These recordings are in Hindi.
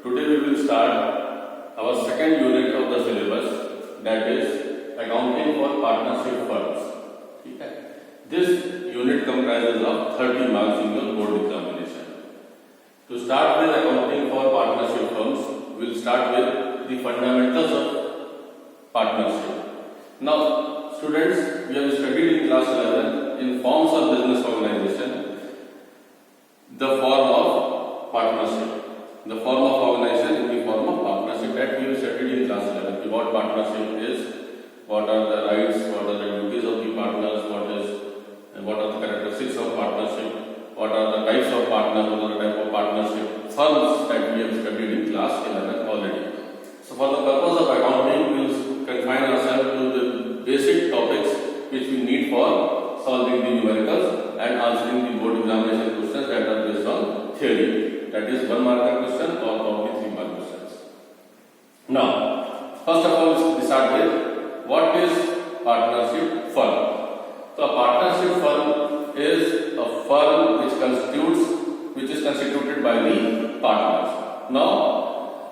Today we will start our second unit of the syllabus, that is accounting for partnership firms. Okay. This unit comprises of 30 marks in your board examination. To start with accounting for partnership firms, we will start with the fundamentals of partnership. Now, students, we have studied in class 11 in forms of business organization the form of partnership. The form of organization in the form of partnership that we have studied in class 11. What partnership is, what are the rights, what are the duties of the partners, what are the characteristics of partnership, what are the types of partners, what are the type of partnership firms that we have studied in class 11 already. So for the purpose of accounting, we will confine ourselves to the basic topics which we need for solving the numericals and answering the board examination questions that are based on theory. That is 1 marker question or probably 3 mark questions. Now, first of all, we start with what is partnership firm. So, a partnership firm is a firm which is constituted by the partners. Now,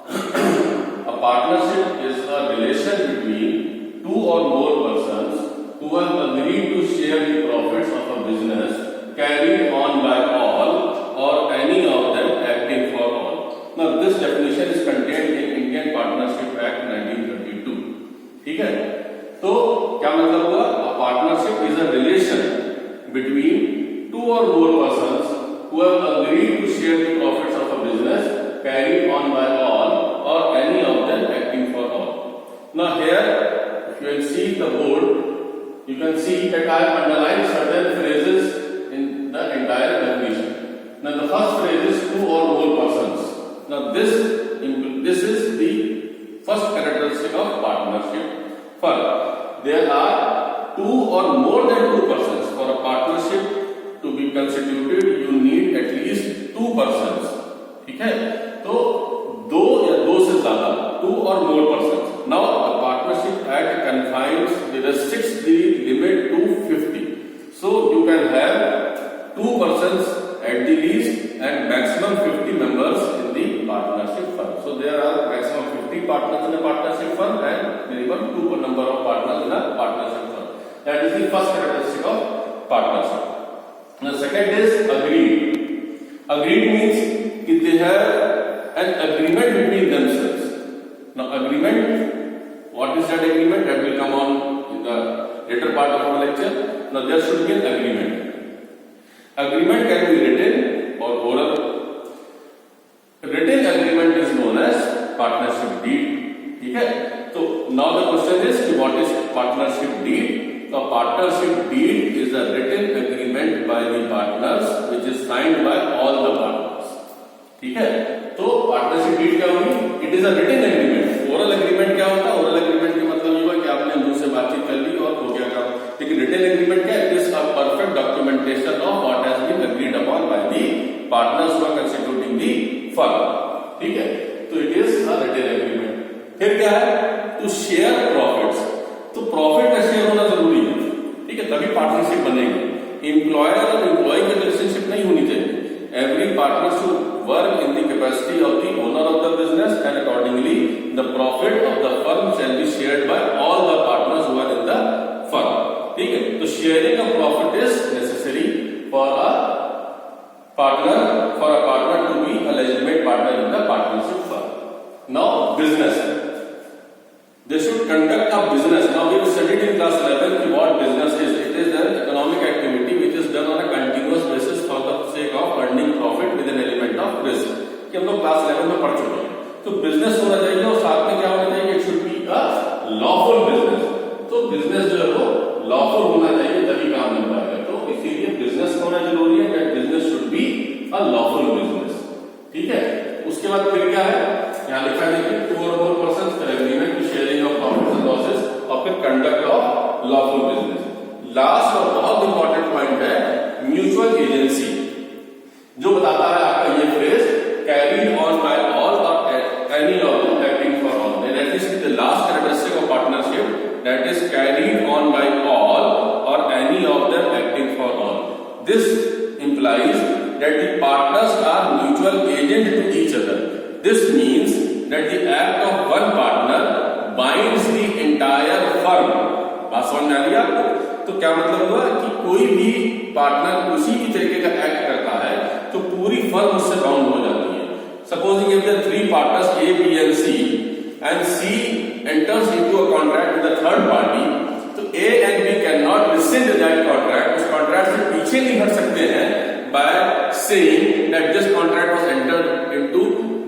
a partnership is a relation between two or more persons who have agreed to share the profits of a business carried on by all or any of them acting for all. Now this definition is contained in Indian Partnership Act 1932. ठीक है? तो क्या मतलब हुआ? A partnership is a relation between two or more persons who have agreed to share the profits of a business carried on by all or any of them acting for all. Now here, if you will see the board, you can see that I have underlined certain phrases in the entire definition. Now the first phrase is two or more persons. Now this is the first characteristic of partnership firm. There are two or more than two persons. For a partnership to be constituted, you need at least two persons. ठीक है? तो दो या दो से ज्यादा, two or more persons. Now the Partnership Act restricts the limit to 50. So you can have two persons at the least and maximum 50 members in the partnership firm. So there are maximum 50 partners in a partnership firm and minimum 2 number of partners in a partnership firm. That is the first characteristic of partnership. The second is agreed. Agreed means that they have an agreement between themselves. Now agreement, what is that agreement? That will come on in the later part of our lecture. Now there should be an agreement. Agreement can be written or oral. Written agreement is known as partnership deed. ठीक है? So now the question is what is partnership deed? So partnership deed is a written agreement by the partners which is signed by all the partners. ठीक है? तो partnership deed क्या होगी? It is a written agreement. Oral agreement क्या होता है? Oral agreement का मतलब ये हुआ कि आपने मुंह से बातचीत कर ली और हो गया काम. लेकिन written agreement क्या है? It is a perfect documentation of what has been agreed upon by the partners who are constituting the firm. ठीक है? तो it is a written agreement. फिर क्या है? To share profits. तो profit का share होना जरूरी है. ठीक है? तभी partnership बनेगी. Employer और employee की relationship नहीं होनी चाहिए. Every partner should work in the capacity of the owner of the business and accordingly the profit of the firm shall be shared by all the partners who are in the firm. ठीक है? तो sharing of profit is necessary for a partner to be a legitimate partner in the partnership firm. Now business. They should conduct a business. Now we have studied in class 11 what business is. It is an economic activity which is done on a continuous basis for the sake of earning profit with an element of risk. कि हम लोग क्लास 11 में पढ़ चुके हैं. तो बिजनेस होना चाहिए और साथ में क्या होना चाहिए? It should be a lawful business. तो बिजनेस जो है वो लॉफुल होना चाहिए तभी काम मिल पाएगा. तो इसीलिए बिजनेस होना जरूरी है. That business should be a lawful business. ठीक है? उसके बाद फिर क्या है? यहाँ लिखा है कि two or more persons for agreement to sharing of profits and losses और फिर conduct of lawful business. Last और बहुत इंपॉर्टेंट पॉइंट है म्यूचुअल एजेंसी, जो बताता है आपका ये phrase carried on by all or any of them acting for all. That is the last characteristic of partnership, that is carried on by all or any of them acting for all. This implies that the partners are mutual agent to each other. This means that the act of one partner binds the entire firm. बात समझ में आ रही है आपको? तो क्या मतलब हुआ कि कोई भी पार्टनर उसी भी तरीके का एक्ट करता है तो पूरी फर्म उससे बाउंड हो जाती है। Supposing if the three partners A B and C enters into a contract with the third party, तो A and B can not rescind that contract, उस कॉन्ट्रैक्ट से पीछे नहीं हट सकते हैं by saying that this contract was entered into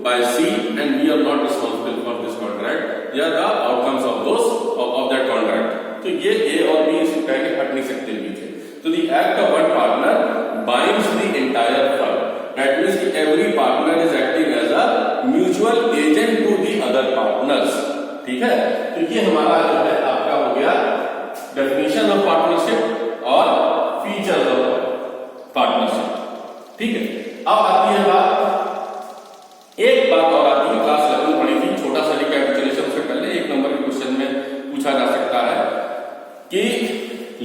by C and we are not responsible for this contract या the outcomes of that contract. तो ये ए और बी इस कह के हट नहीं सकते पीछे। तो the act of one partner binds the entire firm, that means कि every partner is acting as a mutual agent to the other partners. ठीक है, तो ये हमारा जो है आपका हो गया डेफिनेशन ऑफ पार्टनरशिप और फीचर्स ऑफ पार्टनरशिप। ठीक है, अब आती है बात, एक बात और आती है, क्लास 11 पढ़ी थी, छोटा सा रिकैपिचुलेशन से पहले 1 नंबर के क्वेश्चन में पूछा जा सकता है कि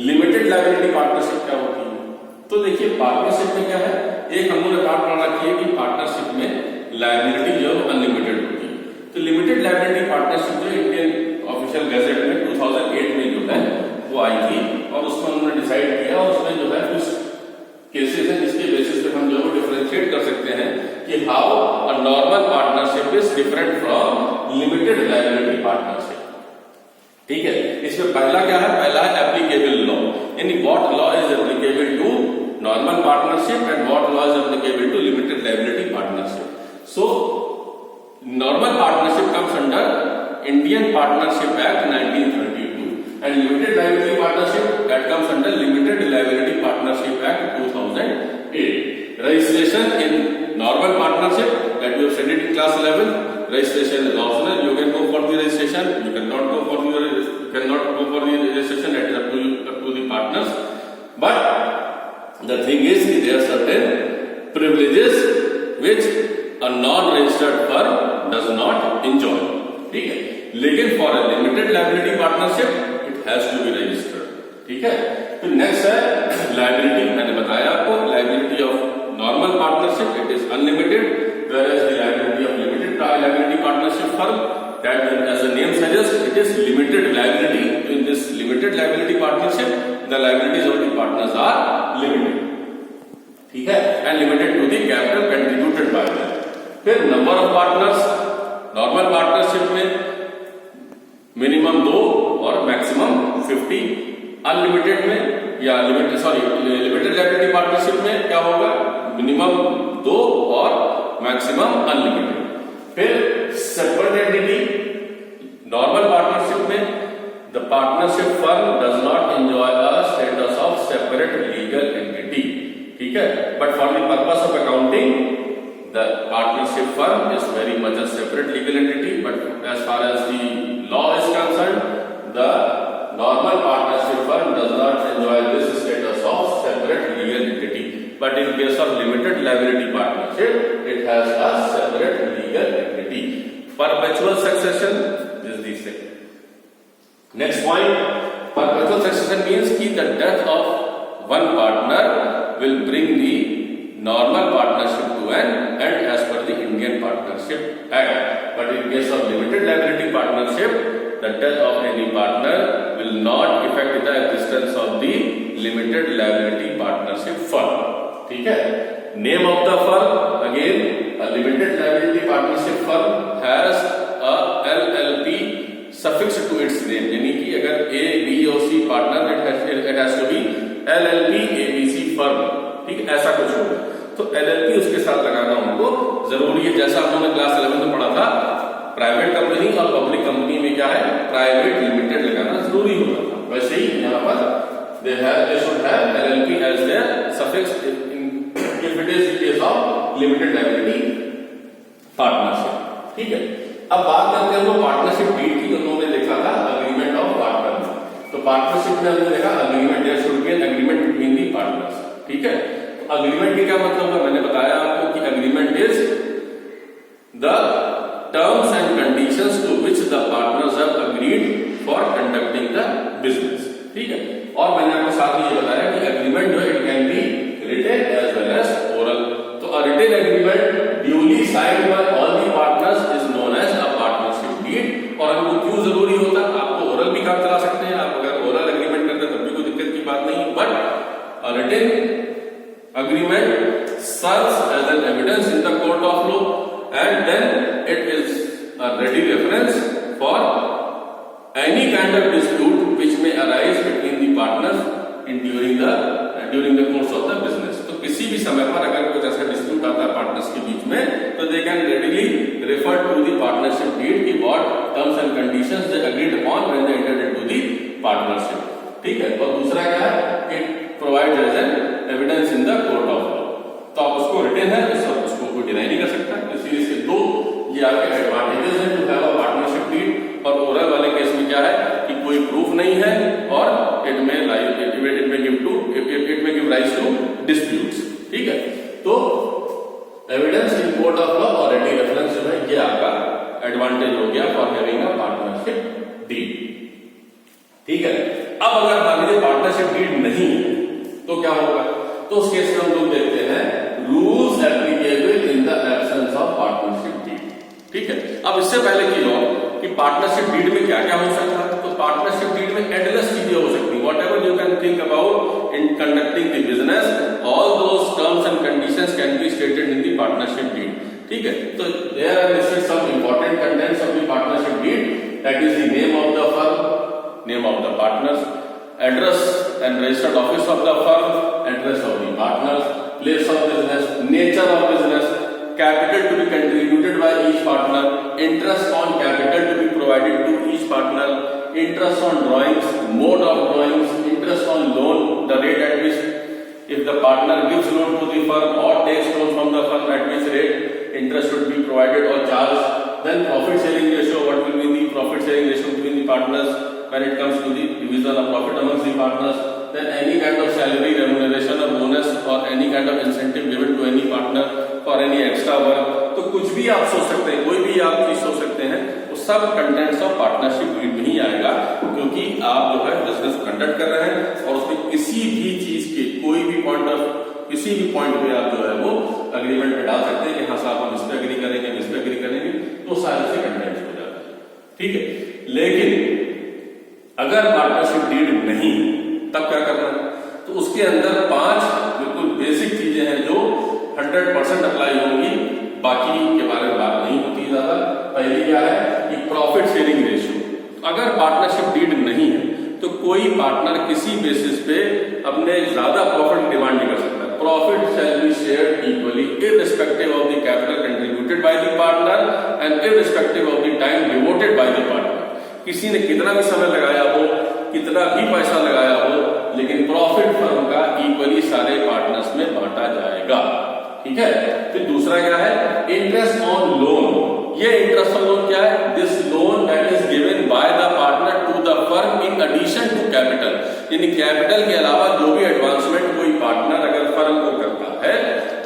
लिमिटेड लायबिलिटी पार्टनरशिप क्या होती है। तो देखिए पार्टनरशिप में क्या है, एक हमने बात पढ़ रखी है कि पार्टनरशिप में लायबिलिटी जो अनलिमिटेड होती है। तो लिमिटेड लायबिलिटी पार्टनरशिप जो इंडियन ऑफिशियल गैजेट में 2008 में जो है वो आई थी और उसमें उन्होंने डिसाइड किया और उसमें जो है कुछ केसेस हैं जिसके बेसिस पे हम जो है डिफरेंशिएट कर सकते हैं कि how a normal partnership is different from limited liability partnership. ठीक है, इसमें पहला क्या है, पहला है एप्लीकेबल लॉ, यानी what law is applicable to normal partnership and what law is applicable to limited liability partnership. So normal partnership comes under Indian Partnership Act 1932 and limited liability partnership that comes under limited liability partnership act 2008. Registration in normal partnership that we have studied in class 11, registration is optional, you can go for the registration, you cannot go for the registration, that is up to the partners, but the thing is there are certain privileges which a non registered firm does not enjoy. ठीक है, लेकिन for a limited liability partnership has to be registered. ठीक है, तो नेक्स्ट है लायबिलिटी। मैंने बताया आपको liability of normal partnership it is unlimited, whereas the liability of limited liability partnership firm that as the name suggests it is limited liability. In this limited liability partnership the liabilities of the partners are limited. ठीक है, and limited to the capital contributed by them. फिर number of partners, normal partnership में मिनिमम 2 और मैक्सिमम 50, अनलिमिटेड में या लिमिटेड लायबिलिटी पार्टनरशिप में क्या होगा, मिनिमम 2 और मैक्सिमम अनलिमिटेड। फिर सेपरेट एंटिटी, नॉर्मल पार्टनरशिप में the partnership firm does not enjoy a status of separate legal entity. ठीक है, but for the purpose of accounting the partnership firm is very much a separate legal entity, but as far as the law is concerned, the normal partnership firm does not enjoy this status of separate legal entity, but in case of limited liability partnership it has a separate legal entity. Perpetual succession is the same. Next point, perpetual succession means कि the death of one partner will bring the normal partnership to an end as per the Indian Partnership Act, but in case of limited liability partnership the death of any partner will not affect the existence of the limited liability partnership firm. ठीक है, name of the firm again, a limited liability partnership firm has a LLP suffixed to its name, यानी कि अगर A, B और C partner it has to be LLP ABC firm। ठीक है, ऐसा कुछ होगा तो LLP उसके साथ लगाना हमको जरूरी है। जैसा हमने क्लास 11 में पढ़ा था, प्राइवेट कंपनी और पब्लिक कंपनी में क्या है, प्राइवेट लिमिटेड लगाना जरूरी होता था, वैसे ही यहाँ पर they should have LLP as their suffix if it is in case of limited liability partnership। ठीक है, अब बात करते हैं हम पार्टनरशिप डीड की। उन्होंने देखा था अग्रीमेंट ऑफ पार्टनर, तो पार्टनरशिप में हमने देखा agreement, there should be an agreement between the partners. ठीक है, अग्रीमेंट की क्या मतलब है, मैंने बताया आपको कि agreement is the terms and conditions to which the partners have agreed for conducting the business. ठीक है, और मैंने आपको साथ ही ये बताया कि एग्रीमेंट जो it can be written as well as oral. तो a written agreement duly signed by all the partners ready reference for any kind of dispute which may arise between the partners during the course of the business. तो किसी भी समय पर अगर कुछ ऐसा डिस्प्यूट आता है पार्टनर्स के बीच में, तो they can readily refer to the partnership deed की what terms and conditions they agreed upon when they entered into the partnership. ठीक है. और दूसरा क्या है, it provides as an evidence in the court of law. तो आप उसको रिटन है, उसको कोई डिनाई नहीं कर सकता. इस सीरीज के दो ये आपके एडवांटेजेस हैं to have a partnership deed. और ओरल वाले केस में क्या है कि कोई प्रूफ नहीं है और इट में गिव राइज टू डिस्प्यूट्स. ठीक है. तो evidence in court of law और रेडी रेफरेंस जो है ये आपका एडवांटेज हो गया for having a partnership deed. ठीक है. अब अगर मान लीजिए पार्टनरशिप डीड नहीं है तो क्या होगा, तो उस केस में हम लोग देखते हैं rules applicable in the absence of partnership deed. ठीक है. अब इससे पहले की लो कि पार्टनरशिप डीड में क्या क्या हो सकता है. तो पार्टनरशिप डीड में एंडलेस चीजें हो सकती है. Whatever you can think about in conducting the business, all those terms and conditions can be stated in the partnership deed. ठीक है. तो there are listed some important contents of the partnership deed, that is the name of the firm, name of the partners, address and registered office of the firm, address of the partners, place of business, nature of business, capital to be contributed by each partner, interest on capital to be provided to each partner, interest on drawings, mode of drawings, interest on loan, the rate at which if the partner gives loan to the firm or takes loan from the firm, at which rate interest should be provided or charged. Then profit sharing ratio, what will be the profit sharing ratio between the partners when it comes to the division of profit amongst the partners. Then any kind of salary, remuneration or bonus or any kind of incentive given to any partner for any extra work. तो कुछ भी आप सोच सकते हैं, कोई भी आप चीज सोच सकते हैं, वो सब कंटेंट्स ऑफ पार्टनरशिप डीड में ही आएगा, क्योंकि आप जो है बिजनेस कंडक्ट कर रहे हैं और उसमें किसी भी चीज के कोई भी किसी भी पॉइंट पे आप जो है वो अग्रीमेंट में डाल सकते हैं कि हाँ साहब हम इस पे एग्री करेंगे, हम इस पे एग्री करेंगे, तो सारे से कंटेंट्स हो जाते हैं. ठीक है. लेकिन अगर पार्टनरशिप डीड नहीं तब क्या करना है, तो उसके अंदर 5 बिल्कुल बेसिक चीजें हैं जो 100% अप्लाई होंगी, बाकी के बारे में बात नहीं होती ज्यादा. पहली क्या है कि प्रॉफिट शेयरिंग रेशियो. अगर पार्टनरशिप डीड नहीं है तो कोई पार्टनर किसी बेसिस पे अपने ज्यादा प्रॉफिट डिमांड नहीं कर सकता. Profit shall be shared equally irrespective of the capital contributed by the partner and irrespective of the time devoted by the partner. किसी ने कितना भी समय लगाया हो, कितना भी पैसा लगाया हो, लेकिन प्रॉफिट फर्म का इक्वली सारे पार्टनर्स में बांटा जाएगा. ठीक है. फिर दूसरा क्या है, इंटरेस्ट ऑन लोन. ये इंटरेस्ट ऑन लोन क्या है, this loan that is given by the partner to the firm in addition to capital. यानी कैपिटल के अलावा जो भी एडवांसमेंट कोई पार्टनर अगर फर्म को करता है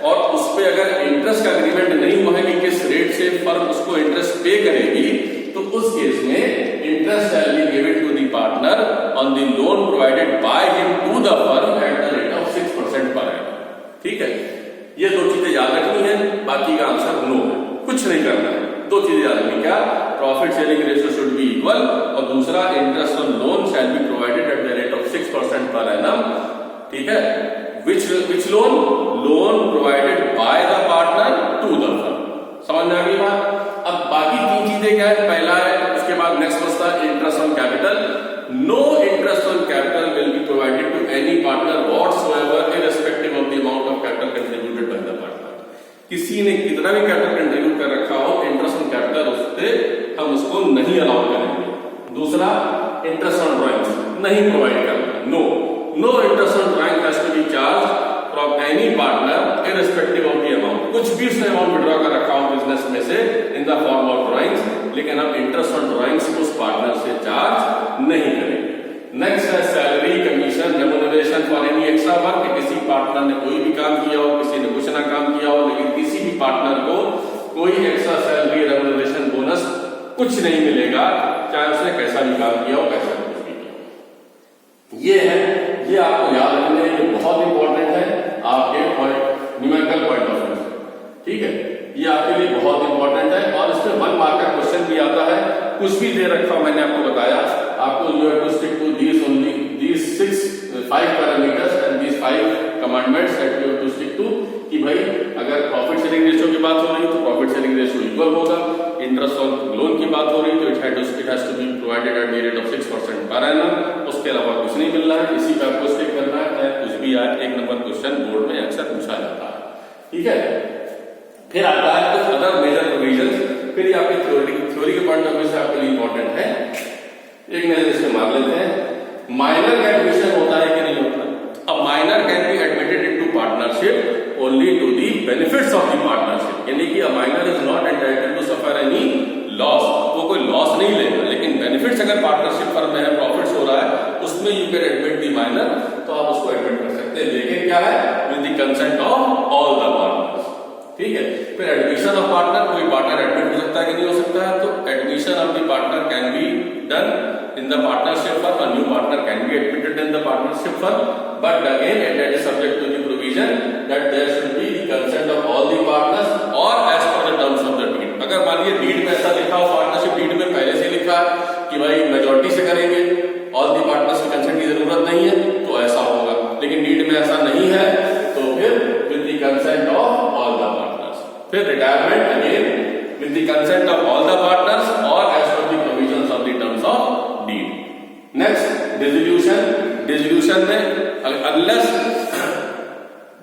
और उस पे अगर इंटरेस्ट का एग्रीमेंट नहीं हुआ है कि किस रेट से फर्म उसको इंटरेस्ट पे करेगी, तो उस केस में interest shall be given to the partner on the loan provided by him to the firm at the rate of 6% per annum. ठीक है. ये दो चीजें याद रखनी है, बाकी का आंसर नो है, कुछ नहीं करना है. दो चीजें याद रखनी, क्या, profit sharing ratio should be equal, और दूसरा interest on loan shall be provided at the rate of 6% per annum. ठीक है. Which loan provided by the partner to the firm. समझ में आ गई बात. अब बाकी 3 चीजें क्या है, पहला है, उसके बाद नेक्स्ट बचता है interest on capital. No interest on capital will be provided to any partner whatsoever irrespective of the amount of capital contributed by the partner. किसी ने कितना भी कैपिटल कंट्रीब्यूट कर रखा हो, इंटरेस्ट ऑन कैपिटल उससे हम उसको नहीं अलाउ करेंगे. दूसरा, इंटरेस्ट ऑन ड्राइंग्स नहीं प्रोवाइड करना. No interest on drawing has to be charge from any partner irrespective of the amount. कुछ भी उसने अमाउंट विड्रॉ कर रखा हो बिजनेस में से in the form of drawings, लेकिन हम इंटरेस्ट ऑन ड्राइंग्स उस पार्टनर से चार्ज नहीं करेंगे. नेक्स्ट है salary, commission, remuneration for any extra work. किसी पार्टनर ने कोई भी काम किया हो, किसी ने कुछ ना काम किया हो, लेकिन किसी भी पार्टनर को कोई एक्स्ट्रा सैलरी, रेम्यूनरेशन, बोनस कुछ नहीं मिलेगा, चाहे उसने कैसा भी काम किया हो, कैसा कुछ भी किया हो. ये है, ये आपको याद रखना है, ये बहुत इंपॉर्टेंट है आपके point, numerical point of view. ठीक है. ये आपके लिए बहुत इंपॉर्टेंट है और इसमें 1 मार्क का क्वेश्चन भी आता है. कुछ भी दे रखा मैंने आपको बताया, आपको you have to stick to these only, these 5 parameters and these 5 commandments that you have to stick to. कि भाई अगर प्रॉफिट शेयरिंग रेशियो की बात हो रही है तो प्रॉफिट शेयरिंग रेशियो इक्वल होगा, इंटरेस्ट ऑन लोन की बात हो रही तो it has to be provided at the rate of 6% per annum, उसके अलावा कुछ नहीं मिल रहा है, इसी पे आपको स्टिक करना है, चाहे कुछ भी आए। 1 नंबर क्वेश्चन बोर्ड में अक्सर पूछा जाता है, ठीक है। फिर आता है कुछ अदर मेजर प्रोविजंस, फिर ये आपके थ्योरी के पॉइंट ऑफ व्यू से आपके लिए इंपॉर्टेंट है। एक नजर इसे मार लेते हैं, माइनर का एडमिशन होता है कि नहीं होता। अब minor can be admitted into partnership only to the benefits of the partnership, यानी कि a minor is not entitled to suffer any loss, वो कोई लॉस नहीं लेगा, लेकिन बेनिफिट्स अगर पार्टनरशिप फर्म में है, प्रॉफिट्स हो रहा है, उसमें you can admit the minor, तो आप उसको एडमिट कर सकते हैं, लेकिन क्या है, with the consent of all the partners, ठीक है। फिर एडमिशन ऑफ पार्टनर, कोई पार्टनर एडमिट हो सकता है कि नहीं हो सकता है, तो admission of the partner can be done in the partnership firm, a new partner can be admitted in the partnership firm, but again that is subject to the provision that there should be the consent of all the partners or as per the terms of the deed। अगर मान लीजिए डीड में ऐसा लिखा हो, पार्टनरशिप डीड में पहले से लिखा है कि भाई मेजॉरिटी से करेंगे, ऑल दी पार्टनर्स की कंसेंट की जरूरत नहीं है, तो ऐसा होगा, लेकिन डीड में ऐसा नहीं है, तो फिर with the consent of all the partners. फिर retirement again with the consent of all the partners और as per the provisions of the terms of deed. Next dissolution में unless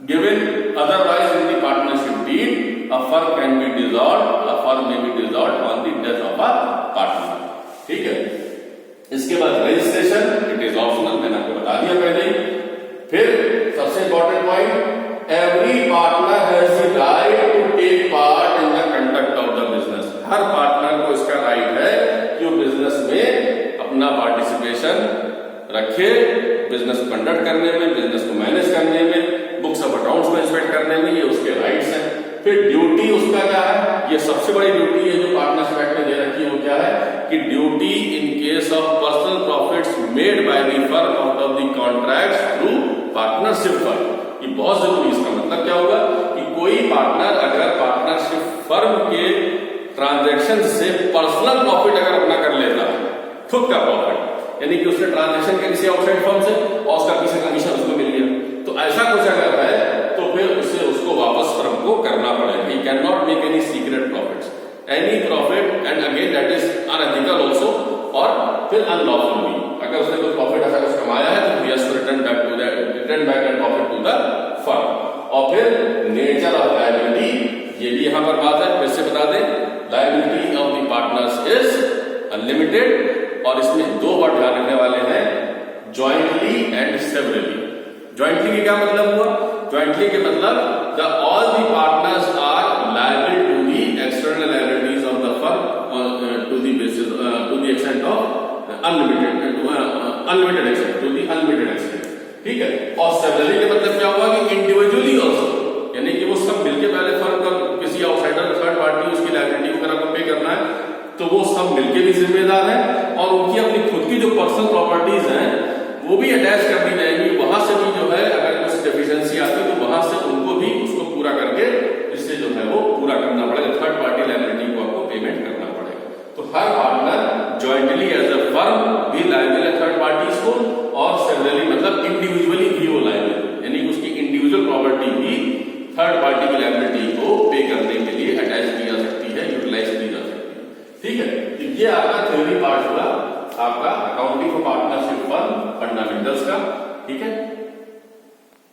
given otherwise in the partnership deed a firm can be dissolved, a firm may be dissolved on the death of a partner, ठीक है। इसके बाद रजिस्ट्रेशन, इट इज ऑप्शनल, मैंने आपको बता दिया पहले ही। फिर सबसे important point, every partner has the right to take part in the conduct of the business. हर पार्टनर को इसका राइट है कि वो बिजनेस में अपना पार्टिसिपेशन रखे, बिजनेस को कंडक्ट करने में, बिजनेस को मैनेज करने में, बुक्स ऑफ अकाउंट्स को इंस्पेक्ट करने में, ये उसके राइट्स हैं। फिर ड्यूटी उसका क्या है, ये सबसे बड़ी ड्यूटी है जो पार्टनरशिप एक्ट में दे रखी है, वो क्या है कि duty in case of personal profits made by the firm out of the contracts through partnership firm. ये बहुत जरूरी, इसका मतलब क्या होगा कि कोई पार्टनर अगर पार्टनरशिप फर्म के ट्रांजैक्शन से पर्सनल प्रॉफिट अगर अपना कर लेता है, खुद का प्रॉफिट, यानी कि उसने ट्रांजैक्शन किया किसी आउटसाइड फर्म से और उसका किसी कमीशन उसको मिल गया, तो ऐसा कुछ अगर है तो फिर उसको वापस फर्म को करना पड़ेगा। He can not make any secret profits, any profit, and again that is unethical also, और फिर अनलॉफुल भी। अगर उसने कोई प्रॉफिट ऐसा कुछ कमाया है तो he has to return back that profit to the firm. और फिर नेचर ऑफ लायबिलिटी, ये भी यहां पर बात है, फिर से बता दें, liability of the partners is unlimited, और इसमें 2 वर्ड ध्यान रखने वाले हैं, ज्वाइंटली एंड सेवरली। ज्वाइंटली के क्या मतलब हुआ, ज्वाइंटली के मतलब the all the partners are liable to the external liabilities of the firm to the basis to the extent of unlimited extent, to the unlimited extent, ठीक है। और सेवरली के मतलब क्या हुआ कि इंडिविजुअली ऑल्सो, यानी कि वो सब मिलकर पहले फर्म का किसी आउटसाइडर थर्ड पार्टी उसकी लायबिलिटी वगैरह को पे करना है, तो वो सब मिलके भी जिम्मेदार हैं, और उनकी अपनी खुद की जो पर्सनल प्रॉपर्टीज हैं वो भी अटैच कर दी जाएंगी। वहां से भी जो है अगर कुछ डेफिशिएंसी आती है तो वहां से उनको भी उसको पूरा करके इससे जो है वो पूरा करना पड़ेगा, थर्ड पार्टी लायबिलिटी को आपको पेमेंट करना पड़ेगा। तो हर partner jointly as a firm भी लायबल है थर्ड पार्टीज को, और सेवरली मतलब इंडिविजुअली भी वो लायबल, यानी उसकी इंडिविजुअल प्रॉपर्टी भी थर्ड पार्टी की लायबिलिटी को पे करने के लिए अटैच की जा सकती है, यूटिलाइज की जा सकती है, ठीक है। तो ये आपका थ्योरी पार्ट हुआ आपका accounting for partnership firm fundamentals का, ठीक है।